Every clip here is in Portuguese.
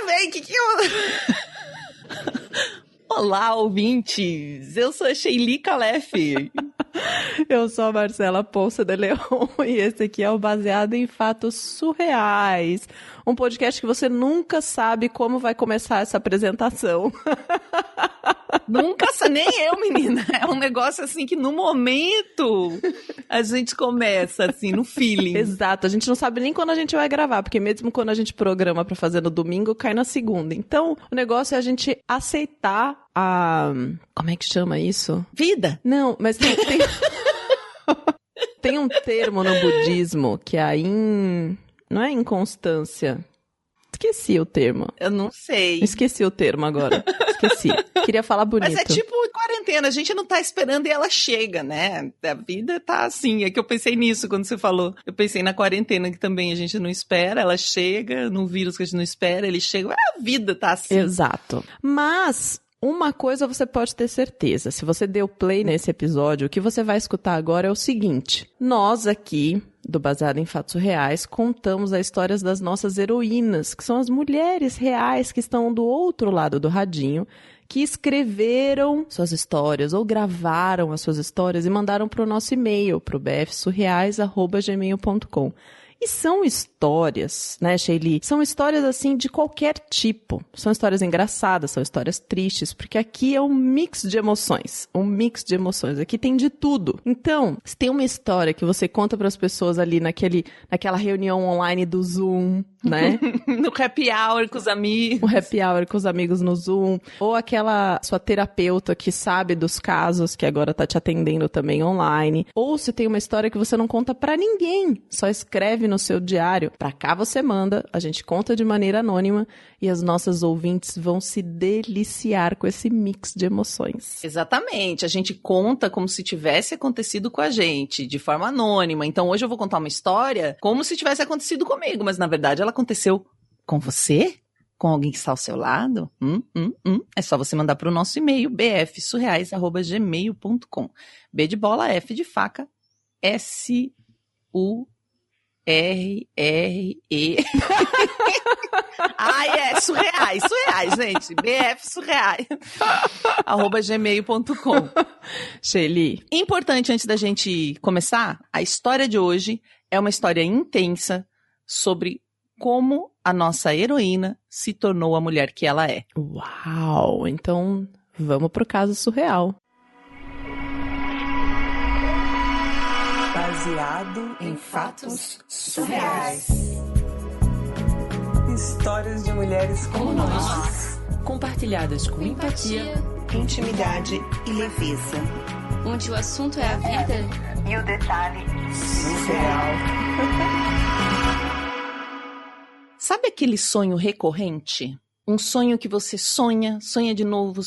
bem? Que eu... Olá, ouvintes! Eu sou a Sheili Calef. Eu sou a Marcela Ponce de Leon e esse aqui é o Baseado em Fatos Surreais. Um podcast que você nunca sabe como vai começar essa apresentação. Nunca, nem eu, menina. É um negócio assim que no momento a gente começa, assim, no feeling. Exato, a gente não sabe nem quando a gente vai gravar, porque mesmo quando a gente programa pra fazer no domingo, cai na segunda. Então, o negócio é a gente aceitar a... Como é que chama isso? Vida? Não, mas tem... Tem um termo no budismo que é não é inconstância. Esqueci o termo. Eu não sei. Esqueci o termo agora. Esqueci. Queria falar bonito. Mas é tipo quarentena, a gente não tá esperando e ela chega, né? A vida tá assim. É que eu pensei nisso quando você falou. Eu pensei na quarentena que também a gente não espera, ela chega, num vírus que a gente não espera, ele chega. A vida tá assim. Exato. Mas... uma coisa você pode ter certeza, se você deu play nesse episódio, o que você vai escutar agora é o seguinte: nós aqui, do Baseado em Fatos Reais, contamos as histórias das nossas heroínas, que são as mulheres reais que estão do outro lado do radinho, que escreveram suas histórias ou gravaram as suas histórias e mandaram para o nosso e-mail, para o bfsurreais@gmail.com. E são histórias, né, Sheili? São histórias, assim, de qualquer tipo. São histórias engraçadas, são histórias tristes, porque aqui é um mix de emoções. Um mix de emoções. Aqui tem de tudo. Então, se tem uma história que você conta para as pessoas ali naquela reunião online do Zoom, né? No happy hour com os amigos. Um happy hour com os amigos no Zoom. Ou aquela sua terapeuta que sabe dos casos, que agora tá te atendendo também online. Ou se tem uma história que você não conta pra ninguém, só escreve no seu diário. Pra cá você manda, a gente conta de maneira anônima e as nossas ouvintes vão se deliciar com esse mix de emoções. Exatamente. A gente conta como se tivesse acontecido com a gente, de forma anônima. Então hoje eu vou contar uma história como se tivesse acontecido comigo, mas na verdade ela aconteceu com você? Com alguém que está ao seu lado? É só você mandar para o nosso e-mail, bfsurreais@gmail.com. B de bola, F de faca, SURRE. Surreais, gente. bfsurreais @gmail.com. Sheili. Importante, antes da gente começar, a história de hoje é uma história intensa sobre como a nossa heroína se tornou a mulher que ela é. Uau! Então, vamos pro caso surreal. Baseado em fatos surreais. Histórias de mulheres como nós, compartilhadas com empatia, intimidade e leveza. Onde o assunto é a vida e o detalhe surreal. Sabe aquele sonho recorrente? Um sonho que você sonha de novo.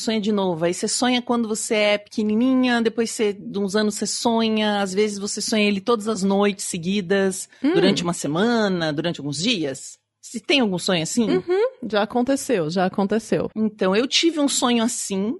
Aí você sonha quando você é pequenininha, depois de uns anos você sonha, às vezes você sonha ele todas as noites seguidas, durante uma semana, durante alguns dias. Se tem algum sonho assim? Já aconteceu. Então, eu tive um sonho assim.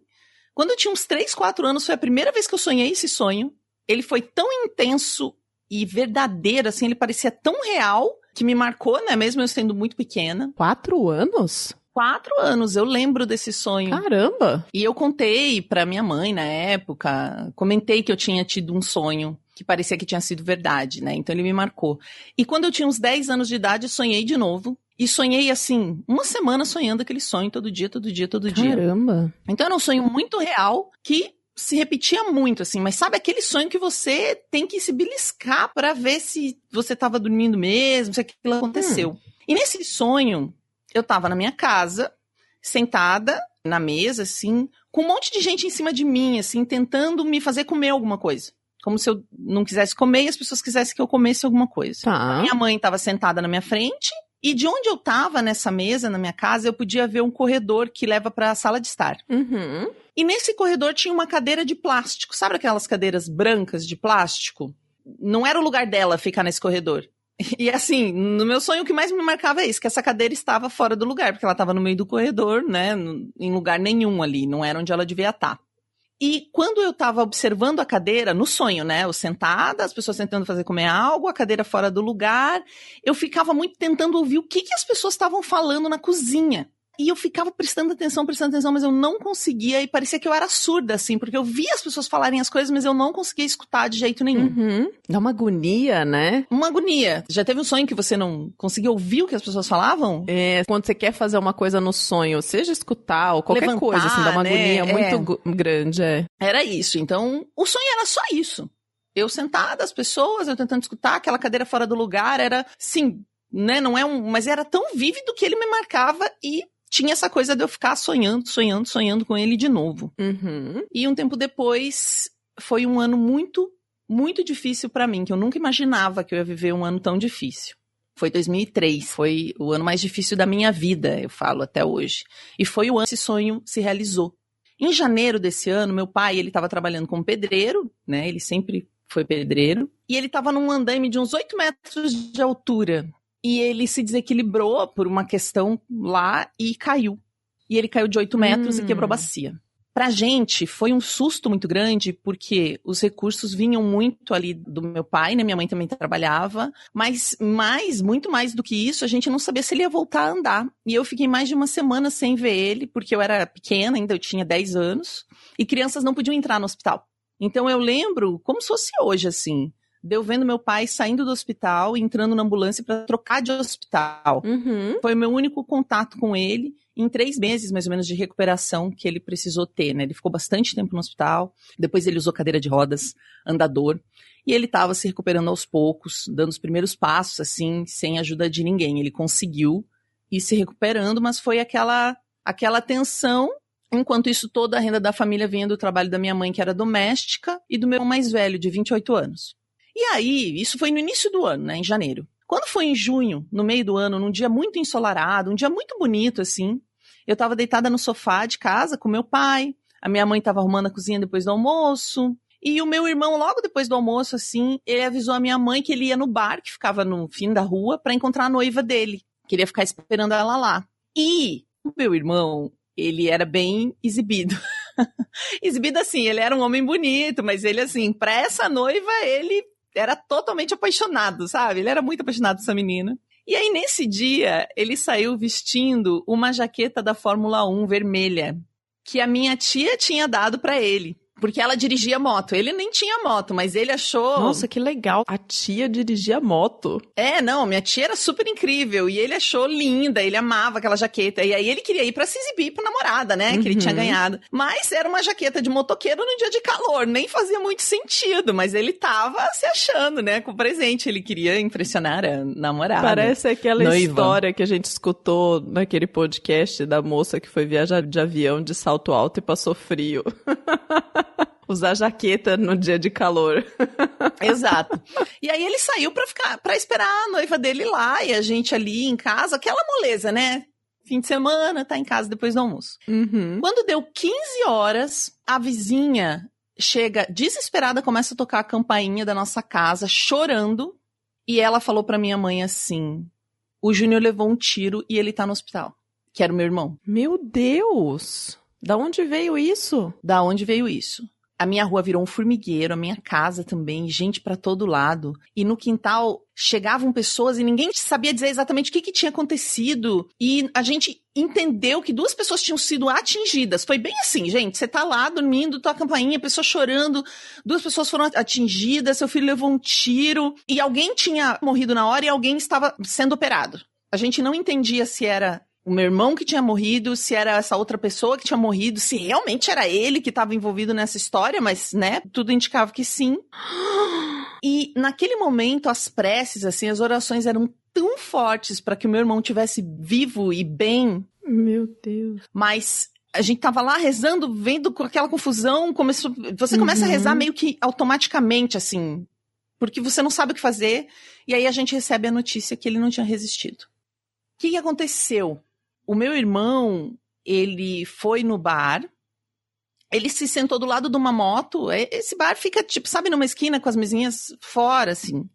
Quando eu tinha uns 3, 4 anos, foi a primeira vez que eu sonhei esse sonho. Ele foi tão intenso e verdadeiro, assim, ele parecia tão real, que me marcou, né, mesmo eu sendo muito pequena. 4 anos? 4 anos, eu lembro desse sonho. Caramba! E eu contei pra minha mãe na época, comentei que eu tinha tido um sonho que parecia que tinha sido verdade, né? Então ele me marcou. E quando eu tinha uns 10 anos de idade, sonhei de novo. E sonhei, assim, uma semana sonhando aquele sonho todo dia. Caramba! Então era um sonho muito real que se repetia muito, assim. Mas sabe aquele sonho que você tem que se beliscar pra ver se você tava dormindo mesmo, se aquilo aconteceu. E nesse sonho, eu tava na minha casa, sentada na mesa, assim, com um monte de gente em cima de mim, assim, tentando me fazer comer alguma coisa. Como se eu não quisesse comer e as pessoas quisessem que eu comesse alguma coisa. Tá. Minha mãe estava sentada na minha frente e de onde eu estava nessa mesa, na minha casa, eu podia ver um corredor que leva para a sala de estar. E nesse corredor tinha uma cadeira de plástico. Sabe aquelas cadeiras brancas de plástico? Não era o lugar dela ficar nesse corredor. E assim, no meu sonho o que mais me marcava é isso, que essa cadeira estava fora do lugar, porque ela estava no meio do corredor, né, em lugar nenhum ali, não era onde ela devia estar. E quando eu estava observando a cadeira, no sonho, né, eu sentada, as pessoas tentando fazer comer algo, a cadeira fora do lugar, eu ficava muito tentando ouvir o que as pessoas estavam falando na cozinha. E eu ficava prestando atenção, mas eu não conseguia, e parecia que eu era surda, assim, porque eu via as pessoas falarem as coisas, mas eu não conseguia escutar de jeito nenhum. Uhum. Dá uma agonia, né? Uma agonia. Já teve um sonho que você não conseguia ouvir o que as pessoas falavam? É, quando você quer fazer uma coisa no sonho, seja escutar ou qualquer Levantar, coisa, assim, dá uma né? agonia muito grande, Era isso. Então, o sonho era só isso. Eu sentada, as pessoas, eu tentando escutar, aquela cadeira fora do lugar, era, sim, né, não é mas era tão vívido que ele me marcava e tinha essa coisa de eu ficar sonhando com ele de novo. Uhum. E um tempo depois, foi um ano muito, muito difícil pra mim, que eu nunca imaginava que eu ia viver um ano tão difícil. Foi 2003, foi o ano mais difícil da minha vida, eu falo até hoje. E foi o ano que esse sonho se realizou. Em janeiro desse ano, meu pai, ele estava trabalhando como pedreiro, né, ele sempre foi pedreiro, e ele estava num andaime de uns 8 metros de altura. E ele se desequilibrou por uma questão lá e caiu. E ele caiu de 8 metros e quebrou a bacia. Pra gente, foi um susto muito grande, porque os recursos vinham muito ali do meu pai, né? Minha mãe também trabalhava. Mas muito mais do que isso, a gente não sabia se ele ia voltar a andar. E eu fiquei mais de uma semana sem ver ele, porque eu era pequena ainda, eu tinha 10 anos. E crianças não podiam entrar no hospital. Então eu lembro, como se fosse hoje, assim, de eu vendo meu pai saindo do hospital, entrando na ambulância para trocar de hospital. Uhum. Foi o meu único contato com ele em 3 meses, mais ou menos, de recuperação que ele precisou ter, né? Ele ficou bastante tempo no hospital, depois ele usou cadeira de rodas, andador, e ele estava se recuperando aos poucos, dando os primeiros passos, assim, sem ajuda de ninguém. Ele conseguiu ir se recuperando, mas foi aquela tensão. Enquanto isso, toda a renda da família vinha do trabalho da minha mãe, que era doméstica, e do meu irmão mais velho, de 28 anos. E aí, isso foi no início do ano, né, em janeiro. Quando foi em junho, no meio do ano, num dia muito ensolarado, um dia muito bonito, assim, eu tava deitada no sofá de casa com meu pai, a minha mãe tava arrumando a cozinha depois do almoço, e o meu irmão, logo depois do almoço, assim, ele avisou a minha mãe que ele ia no bar, que ficava no fim da rua, pra encontrar a noiva dele, que ele ia ficar esperando ela lá. E o meu irmão, ele era bem exibido. Exibido assim, ele era um homem bonito, mas ele, assim, pra essa noiva, ele era totalmente apaixonado, sabe? Ele era muito apaixonado por essa menina. E aí, nesse dia, ele saiu vestindo uma jaqueta da Fórmula 1 vermelha, que a minha tia tinha dado pra ele. Porque ela dirigia moto. Ele nem tinha moto, mas ele achou... Nossa, que legal. A tia dirigia moto. Não, minha tia era super incrível. E ele achou linda, ele amava aquela jaqueta. E aí ele queria ir pra se exibir pra namorada, né? Que ele tinha ganhado. Mas era uma jaqueta de motoqueiro no dia de calor. Nem fazia muito sentido, mas ele tava se achando, né? Com o presente. Ele queria impressionar a namorada. Parece aquela noiva. história que a gente escutou naquele podcast da moça que foi viajar de avião de salto alto e passou frio. Usar jaqueta no dia de calor. Exato. E aí ele saiu pra esperar a noiva dele lá, e a gente ali em casa, aquela moleza, né? Fim de semana, tá em casa depois do almoço. Uhum. Quando deu 15 horas, a vizinha chega desesperada, começa a tocar a campainha da nossa casa, chorando, e ela falou pra minha mãe assim, o Júnior levou um tiro e ele tá no hospital, que era o meu irmão. Meu Deus! Da onde veio isso? Da onde veio isso? A minha rua virou um formigueiro, a minha casa também, gente pra todo lado. E no quintal chegavam pessoas e ninguém sabia dizer exatamente o que tinha acontecido. E a gente entendeu que 2 pessoas tinham sido atingidas. Foi bem assim, gente. Você tá lá dormindo, toca a campainha, pessoa chorando. 2 pessoas foram atingidas, seu filho levou um tiro. E alguém tinha morrido na hora e alguém estava sendo operado. A gente não entendia se era o meu irmão que tinha morrido, se era essa outra pessoa que tinha morrido, se realmente era ele que estava envolvido nessa história, mas, né, tudo indicava que sim. E naquele momento, as preces, assim, as orações eram tão fortes para que o meu irmão tivesse vivo e bem. Meu Deus. Mas a gente tava lá rezando, vendo com aquela confusão, você começa a rezar meio que automaticamente, assim, porque você não sabe o que fazer, e aí a gente recebe a notícia que ele não tinha resistido. O que aconteceu? O meu irmão, ele foi no bar, ele se sentou do lado de uma moto, esse bar fica, tipo, sabe, numa esquina com as mesinhas fora, assim.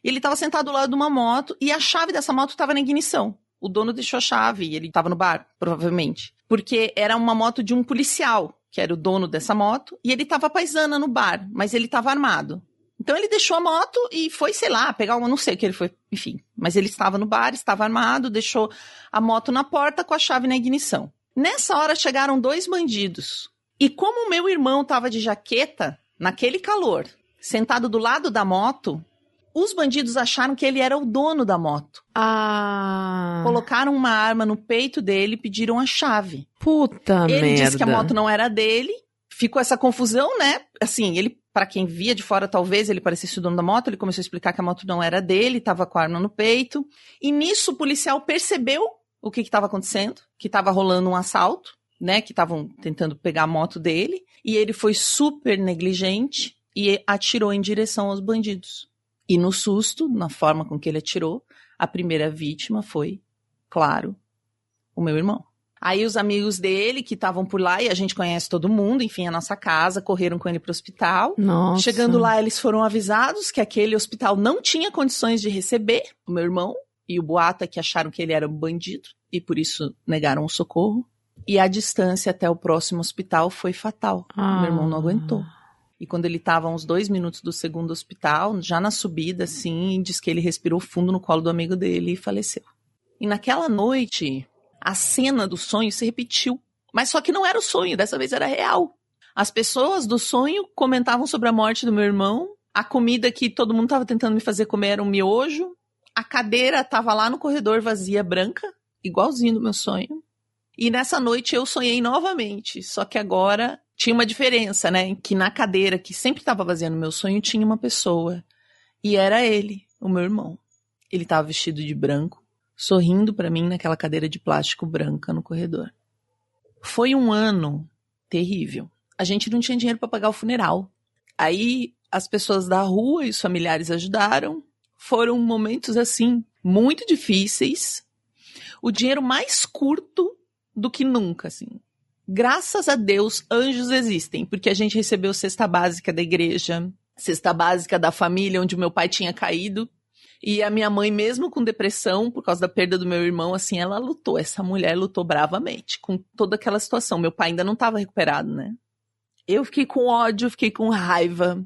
Ele tava sentado do lado de uma moto e a chave dessa moto tava na ignição. O dono deixou a chave e ele tava no bar, provavelmente. Porque era uma moto de um policial, que era o dono dessa moto, e ele tava paisana no bar, mas ele tava armado. Então ele deixou a moto e foi, sei lá, pegar uma, não sei o que ele foi, enfim, Mas ele estava no bar, estava armado, deixou a moto na porta com a chave na ignição. Nessa hora chegaram 2 bandidos. E como o meu irmão estava de jaqueta, naquele calor, sentado do lado da moto, os bandidos acharam que ele era o dono da moto. Colocaram uma arma no peito dele e pediram a chave. Puta merda. Ele disse que a moto não era dele. Ficou essa confusão, né? Assim, ele, pra quem via de fora, talvez ele parecesse o dono da moto. Ele começou a explicar que a moto não era dele, tava com a arma no peito. E nisso o policial percebeu o que estava acontecendo, que estava rolando um assalto, né? Que estavam tentando pegar a moto dele. E ele foi super negligente e atirou em direção aos bandidos. E no susto, na forma com que ele atirou, a primeira vítima foi, claro, o meu irmão. Aí os amigos dele, que estavam por lá, e a gente conhece todo mundo, enfim, a nossa casa, correram com ele pro hospital. Nossa. Chegando lá, eles foram avisados que aquele hospital não tinha condições de receber o meu irmão, e o boato é que acharam que ele era um bandido, e por isso negaram o socorro. E a distância até o próximo hospital foi fatal. Meu irmão não aguentou. E quando ele estava a uns 2 minutos do segundo hospital, já na subida, assim, diz que ele respirou fundo no colo do amigo dele e faleceu. E naquela noite, a cena do sonho se repetiu. Mas só que não era o sonho, dessa vez era real. As pessoas do sonho comentavam sobre a morte do meu irmão. A comida que todo mundo estava tentando me fazer comer era um miojo. A cadeira estava lá no corredor vazia, branca, igualzinho do meu sonho. E nessa noite eu sonhei novamente, só que agora tinha uma diferença, né? Que na cadeira que sempre estava vazia no meu sonho tinha uma pessoa. E era ele, o meu irmão. Ele estava vestido de branco, sorrindo para mim naquela cadeira de plástico branca no corredor. Foi um ano terrível. A gente não tinha dinheiro para pagar o funeral. Aí as pessoas da rua e os familiares ajudaram. Foram momentos assim, muito difíceis. O dinheiro mais curto do que nunca, assim. Graças a Deus, anjos existem, porque a gente recebeu cesta básica da igreja, cesta básica da família onde o meu pai tinha caído, e a minha mãe, mesmo com depressão, por causa da perda do meu irmão, assim, ela lutou, essa mulher lutou bravamente com toda aquela situação. Meu pai ainda não estava recuperado, né? Eu fiquei com ódio, fiquei com raiva,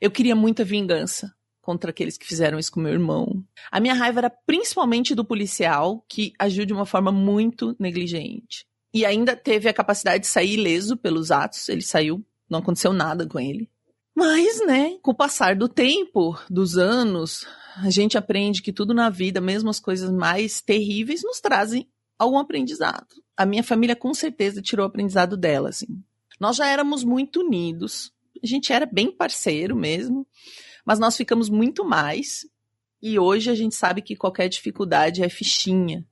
eu queria muita vingança contra aqueles que fizeram isso com meu irmão. A minha raiva era principalmente do policial, que agiu de uma forma muito negligente. E ainda teve a capacidade de sair ileso pelos atos. Ele saiu, não aconteceu nada com ele. Mas, né, com o passar do tempo, dos anos, a gente aprende que tudo na vida, mesmo as coisas mais terríveis, nos trazem algum aprendizado. A minha família, com certeza, tirou o aprendizado dela, assim. Nós já éramos muito unidos. A gente era bem parceiro mesmo. Mas nós ficamos muito mais. E hoje a gente sabe que qualquer dificuldade é fichinha.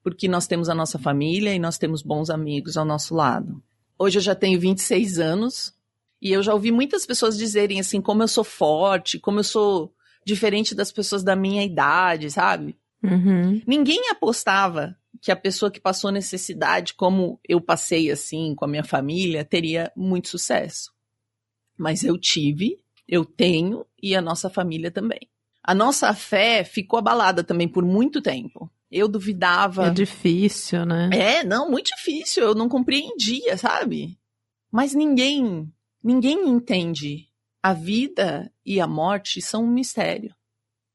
Porque nós temos a nossa família e nós temos bons amigos ao nosso lado. Hoje eu já tenho 26 anos e eu já ouvi muitas pessoas dizerem assim, como eu sou forte, como eu sou diferente das pessoas da minha idade, sabe? Uhum. Ninguém apostava que a pessoa que passou necessidade, como eu passei assim com a minha família, teria muito sucesso. Mas eu tive, eu tenho e a nossa família também. A nossa fé ficou abalada também por muito tempo. Eu duvidava. É difícil, né? Não, muito difícil. Eu não compreendia, sabe? Mas ninguém entende. A vida e a morte são um mistério.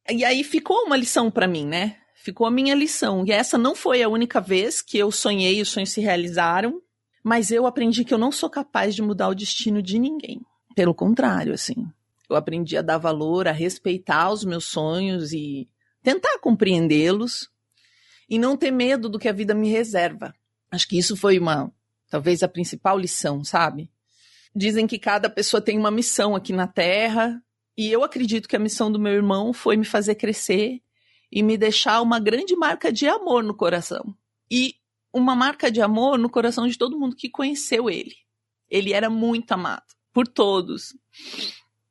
E aí ficou uma lição pra mim, né? Ficou a minha lição. E essa não foi a única vez que eu sonhei e os sonhos se realizaram. Mas eu aprendi que eu não sou capaz de mudar o destino de ninguém. Pelo contrário, assim. Eu aprendi a dar valor, a respeitar os meus sonhos e tentar compreendê-los. E não ter medo do que a vida me reserva. Acho que isso foi talvez a principal lição, sabe? Dizem que cada pessoa tem uma missão aqui na Terra. E eu acredito que a missão do meu irmão foi me fazer crescer e me deixar uma grande marca de amor no coração. E uma marca de amor no coração de todo mundo que conheceu ele. Ele era muito amado por todos.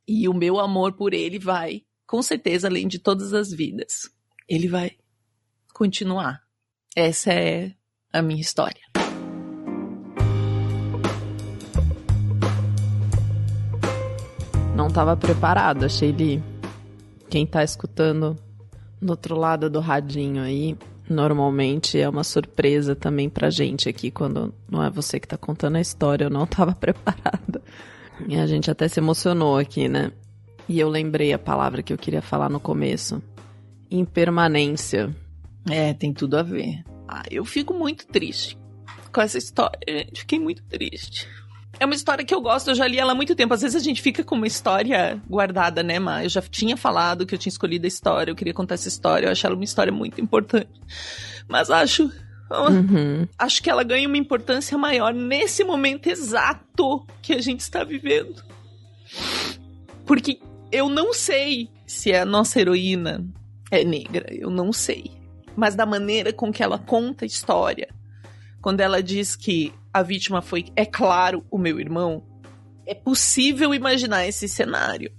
E o meu amor por ele vai, com certeza, além de todas as vidas. Ele vai continuar. Essa é a minha história. Não estava preparado, achei ele... Quem tá escutando do outro lado do radinho aí, normalmente é uma surpresa também pra gente aqui, quando não é você que tá contando a história, eu não tava preparada. E a gente até se emocionou aqui, né? E eu lembrei a palavra que eu queria falar no começo. impermanência. Tem tudo a ver. Eu fico muito triste com essa história, gente. Fiquei muito triste. É uma história que eu gosto, eu já li ela há muito tempo. Às vezes a gente fica com uma história guardada, né, Má? Eu já tinha falado que eu tinha escolhido a história, eu queria contar essa história, eu acho ela uma história muito importante. Mas acho que ela ganha uma importância maior nesse momento exato que a gente está vivendo. Porque eu não sei se a nossa heroína é negra, eu não sei. Mas da maneira com que ela conta a história, quando ela diz que a vítima foi, é claro, o meu irmão, é possível imaginar esse cenário.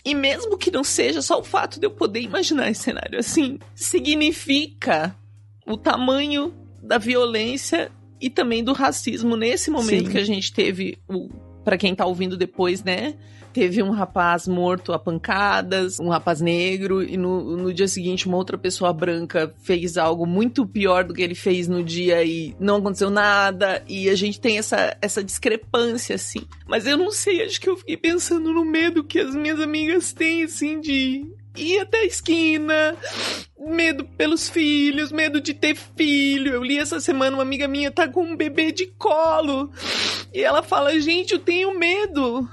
E mesmo que não seja só o fato de eu poder imaginar esse cenário, assim, significa o tamanho da violência e também do racismo nesse momento. Sim. Que a gente teve, pra quem tá ouvindo depois, né? Teve um rapaz morto a pancadas, um rapaz negro, e no dia seguinte uma outra pessoa branca fez algo muito pior do que ele fez no dia e não aconteceu nada, e a gente tem essa discrepância, assim. Mas eu não sei, acho que eu fiquei pensando no medo que as minhas amigas têm, assim, de ir até a esquina, medo pelos filhos, medo de ter filho. Eu li essa semana, uma amiga minha tá com um bebê de colo, e ela fala, gente, eu tenho medo.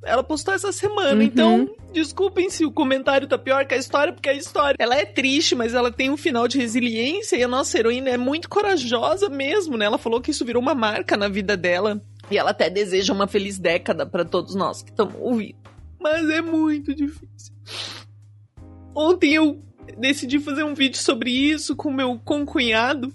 Ela postou essa semana, então desculpem se o comentário tá pior que a história, porque a história, ela é triste, mas ela tem um final de resiliência, e a nossa heroína é muito corajosa mesmo, né? Ela falou que isso virou uma marca na vida dela, e ela até deseja uma feliz década pra todos nós que estamos ouvindo. Mas é muito difícil. Ontem eu decidi fazer um vídeo sobre isso com meu concunhado,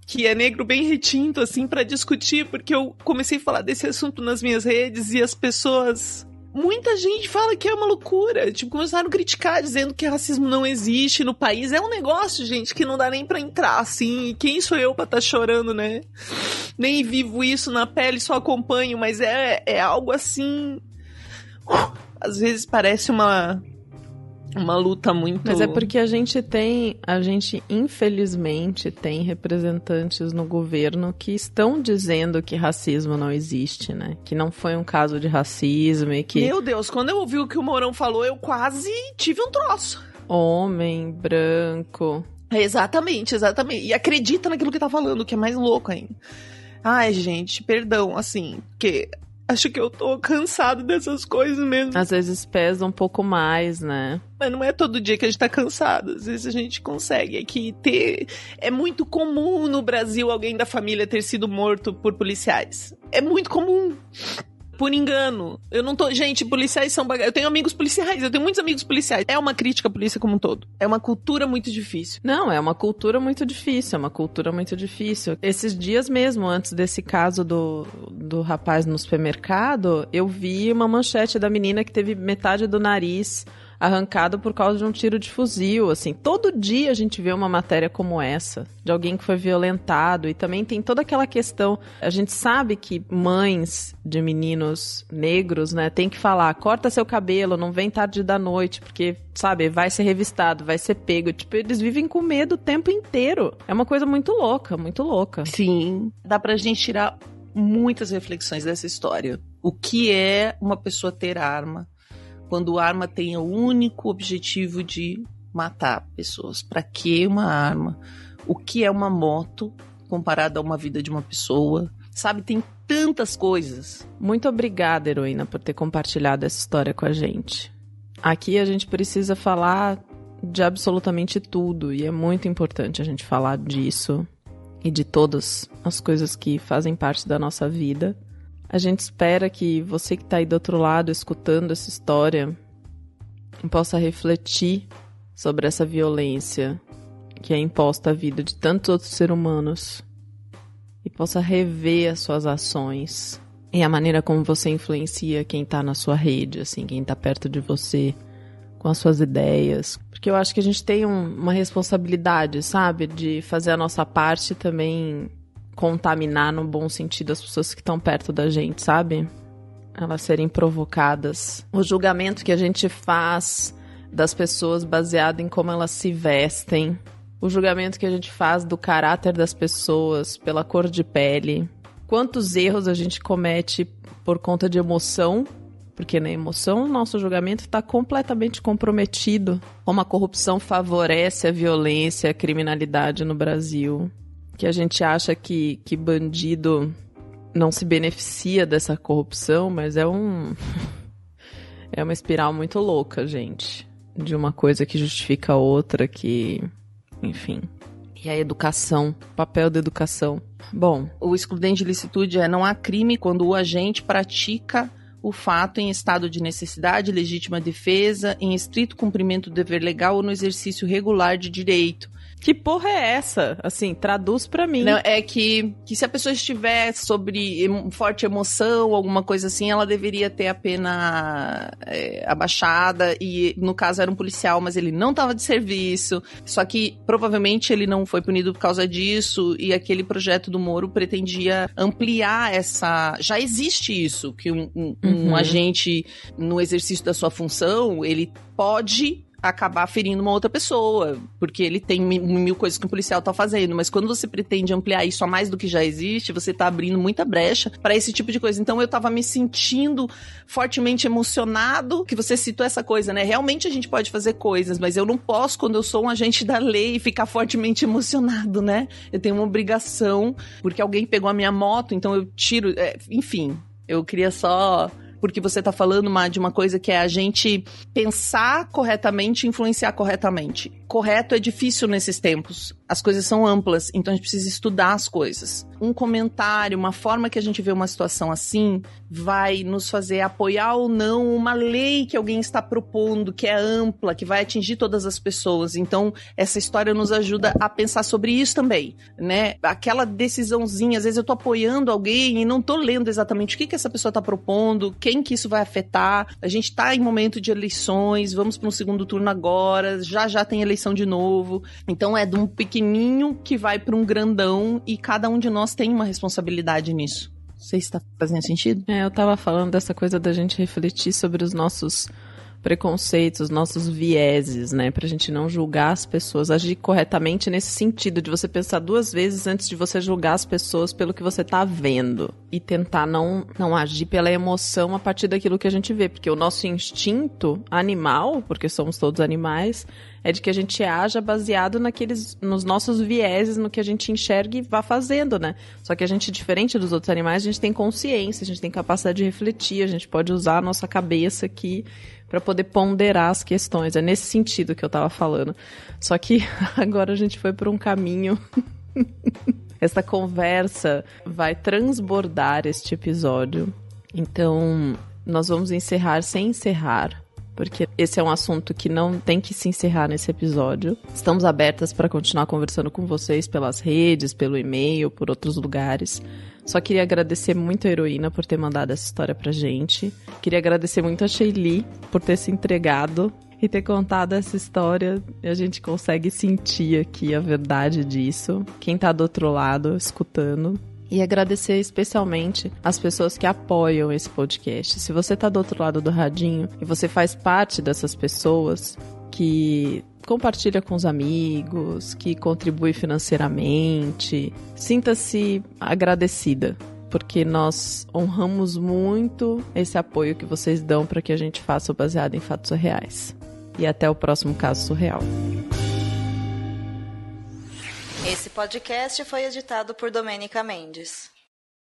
que é negro bem retinto, assim, pra discutir, porque eu comecei a falar desse assunto nas minhas redes e as pessoas... Muita gente fala que é uma loucura, tipo, começaram a criticar, dizendo que racismo não existe no país. É um negócio, gente, que não dá nem pra entrar, assim, e quem sou eu pra tá chorando, né? Nem vivo isso na pele, só acompanho, mas é algo assim... Às vezes parece uma luta muito... Mas é porque a gente infelizmente tem representantes no governo que estão dizendo que racismo não existe, né? Que não foi um caso de racismo e que... Meu Deus, quando eu ouvi o que o Mourão falou, eu quase tive um troço. Homem, branco... Exatamente. E acredita naquilo que tá falando, que é mais louco ainda. Ai, gente, perdão, assim, porque... Acho que eu tô cansado dessas coisas mesmo. Às vezes pesa um pouco mais, né? Mas não é todo dia que a gente tá cansado. Às vezes a gente consegue. É muito comum no Brasil alguém da família ter sido morto por policiais. É muito comum. Por engano. Eu não tô... Gente, policiais são Eu tenho amigos policiais. Eu tenho muitos amigos policiais. É uma crítica à polícia como um todo. É uma cultura muito difícil. Não, é uma cultura muito difícil. Esses dias mesmo, antes desse caso do rapaz no supermercado, eu vi uma manchete da menina que teve metade do nariz arrancado por causa de um tiro de fuzil, assim. Todo dia a gente vê uma matéria como essa, de alguém que foi violentado, e também tem toda aquela questão, a gente sabe que mães de meninos negros, né, tem que falar, corta seu cabelo, não vem tarde da noite, porque, sabe, vai ser revistado, vai ser pego, tipo, eles vivem com medo o tempo inteiro. É uma coisa muito louca, muito louca. Sim, dá pra gente tirar muitas reflexões dessa história. O que é uma pessoa ter arma? Quando a arma tem o único objetivo de matar pessoas. Para que uma arma? O que é uma moto comparada a uma vida de uma pessoa? Sabe, tem tantas coisas. Muito obrigada, heroína, por ter compartilhado essa história com a gente. Aqui a gente precisa falar de absolutamente tudo, e é muito importante a gente falar disso e de todas as coisas que fazem parte da nossa vida. A gente espera que você que está aí do outro lado escutando essa história possa refletir sobre essa violência que é imposta à vida de tantos outros seres humanos e possa rever as suas ações e a maneira como você influencia quem está na sua rede, assim, quem está perto de você, com as suas ideias. Porque eu acho que a gente tem uma responsabilidade, sabe, de fazer a nossa parte também... contaminar no bom sentido as pessoas que estão perto da gente, sabe? Elas serem provocadas. O julgamento que a gente faz das pessoas baseado em como elas se vestem. O julgamento que a gente faz do caráter das pessoas pela cor de pele. Quantos erros a gente comete por conta de emoção, Porque na emoção, o nosso julgamento está completamente comprometido. Como a corrupção favorece a violência, a criminalidade no Brasil. Que a gente acha que bandido não se beneficia dessa corrupção, mas é uma espiral muito louca, gente. De uma coisa que justifica a outra, que... Enfim. E a educação, o papel da educação. Bom, o excludente de licitude não há crime quando o agente pratica o fato em estado de necessidade, legítima defesa, em estrito cumprimento do dever legal ou no exercício regular de direito. Que porra é essa? Assim, traduz pra mim. Não, é que se a pessoa estiver sobre forte emoção, alguma coisa assim, ela deveria ter a pena abaixada. E no caso era um policial, mas ele não estava de serviço. Só que provavelmente ele não foi punido por causa disso. E aquele projeto do Moro pretendia ampliar essa... Já existe isso, que um agente, no exercício da sua função, ele pode acabar ferindo uma outra pessoa, porque ele tem mil coisas que o policial tá fazendo, mas quando você pretende ampliar isso a mais do que já existe, você tá abrindo muita brecha para esse tipo de coisa. Então eu tava me sentindo fortemente emocionado, que você citou essa coisa, né? Realmente a gente pode fazer coisas, mas eu não posso, quando eu sou um agente da lei, ficar fortemente emocionado, né? Eu tenho uma obrigação, porque alguém pegou a minha moto, então eu tiro... enfim, eu queria só... Porque você tá falando, de uma coisa que é a gente pensar corretamente e influenciar corretamente. Correto é difícil nesses tempos. As coisas são amplas, então a gente precisa estudar as coisas. Um comentário, uma forma que a gente vê uma situação assim, vai nos fazer apoiar ou não uma lei que alguém está propondo, que é ampla, que vai atingir todas as pessoas. Então, essa história nos ajuda a pensar sobre isso também, né? Aquela decisãozinha, às vezes eu tô apoiando alguém e não tô lendo exatamente o que essa pessoa tá propondo, quem que isso vai afetar. A gente tá em momento de eleições, vamos para um segundo turno agora, já tem eleição de novo. Então é de um pequenininho que vai para um grandão e cada um de nós tem uma responsabilidade nisso. Não sei se tá fazendo sentido. Eu tava falando dessa coisa da gente refletir sobre os nossos preconceitos, nossos vieses, né? Pra gente não julgar as pessoas, agir corretamente nesse sentido, de você pensar duas vezes antes de você julgar as pessoas pelo que você tá vendo. E tentar não agir pela emoção a partir daquilo que a gente vê. Porque o nosso instinto animal, porque somos todos animais, é de que a gente haja baseado nos nossos vieses, no que a gente enxerga e vá fazendo, né? Só que a gente, diferente dos outros animais, a gente tem consciência, a gente tem capacidade de refletir, a gente pode usar a nossa cabeça aqui para poder ponderar as questões. É nesse sentido que eu tava falando. Só que agora a gente foi por um caminho... Essa conversa vai transbordar este episódio. Então, nós vamos encerrar sem encerrar, porque esse é um assunto que não tem que se encerrar nesse episódio. Estamos abertas para continuar conversando com vocês pelas redes, pelo e-mail, por outros lugares. Só queria agradecer muito a Heroína por ter mandado essa história pra gente. Queria agradecer muito a Sheili por ter se entregado e ter contado essa história. E a gente consegue sentir aqui a verdade disso. Quem tá do outro lado, escutando. E agradecer especialmente as pessoas que apoiam esse podcast. Se você tá do outro lado do radinho e você faz parte dessas pessoas que compartilha com os amigos, que contribui financeiramente, sinta-se agradecida, porque nós honramos muito esse apoio que vocês dão para que a gente faça o Baseado em Fatos Reais. E até o próximo Caso Surreal. Esse podcast foi editado por Domênica Mendes.